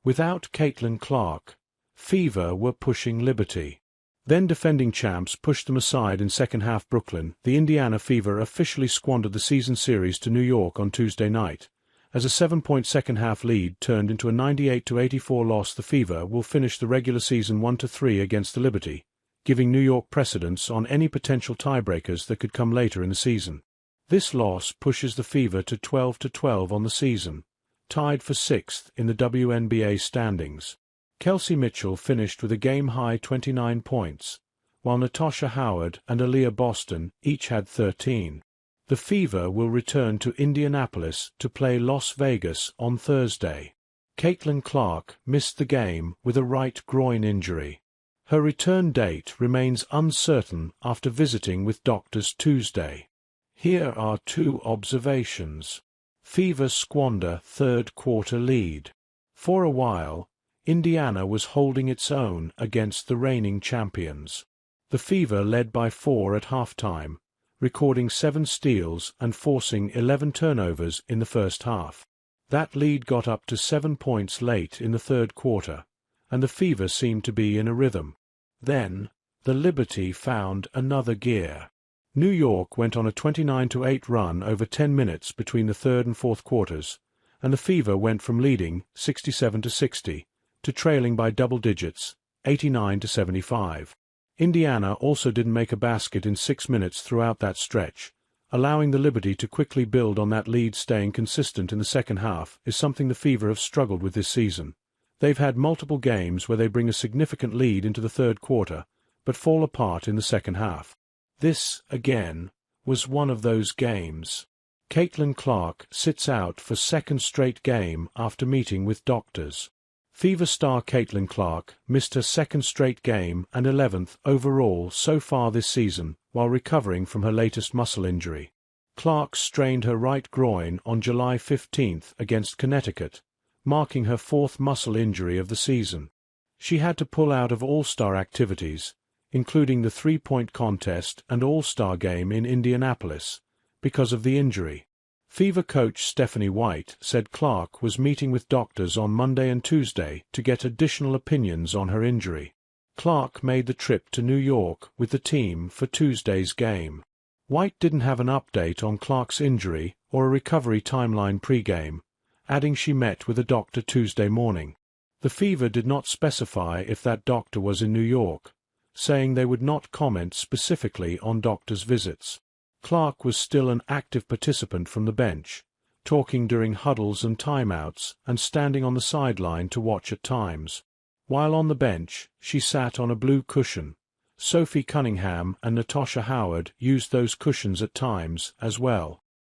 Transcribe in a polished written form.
Without Caitlin Clark, Fever were pushing Liberty. Then defending champs pushed them aside in second-half Brooklyn. The Indiana Fever officially squandered the season series to New York on Tuesday night. As a 7-point second-half lead turned into a 98-84 loss, the Fever will finish the regular season 1-3 against the Liberty, giving New York precedence on any potential tiebreakers that could come later in the season. This loss pushes the Fever to 12-12 on the season, tied for 6th in the WNBA standings. Kelsey Mitchell finished with a game-high 29 points, while Natasha Howard and Aaliyah Boston each had 13. The Fever will return to Indianapolis to play Las Vegas on Thursday. Caitlin Clark missed the game with a right groin injury. Her return date remains uncertain after visiting with doctors Tuesday. Here are 2 observations. Fever squander third-quarter lead. For a while, Indiana was holding its own against the reigning champions. The Fever led by 4 at halftime, recording 7 steals and forcing 11 turnovers in the first half. That lead got up to 7 points late in the third quarter, and the Fever seemed to be in a rhythm. Then, the Liberty found another gear. New York went on a 29-8 run over 10 minutes between the third and fourth quarters, and the Fever went from leading 67-60 to trailing by double digits, 89-75. Indiana also didn't make a basket in 6 minutes throughout that stretch. Allowing the Liberty to quickly build on that lead. Staying consistent in the second half is something the Fever have struggled with this season. They've had multiple games where they bring a significant lead into the third quarter, but fall apart in the second half. This, again, was one of those games. Caitlin Clark sits out for second straight game after meeting with doctors. Fever star Caitlin Clark missed her second straight game and 11th overall so far this season while recovering from her latest muscle injury. Clark strained her right groin on July 15 against Connecticut, marking her 4th muscle injury of the season. She had to pull out of All-Star activities, including the 3-point contest and All-Star game in Indianapolis, because of the injury. Fever coach Stephanie White said Clark was meeting with doctors on Monday and Tuesday to get additional opinions on her injury. Clark made the trip to New York with the team for Tuesday's game. White didn't have an update on Clark's injury or a recovery timeline pre-game, adding she met with a doctor Tuesday morning. The Fever did not specify if that doctor was in New York, saying they would not comment specifically on doctors' visits. Clark was still an active participant from the bench, talking during huddles and timeouts and standing on the sideline to watch at times. While on the bench, she sat on a blue cushion. Sophie Cunningham and Natasha Howard used those cushions at times as well.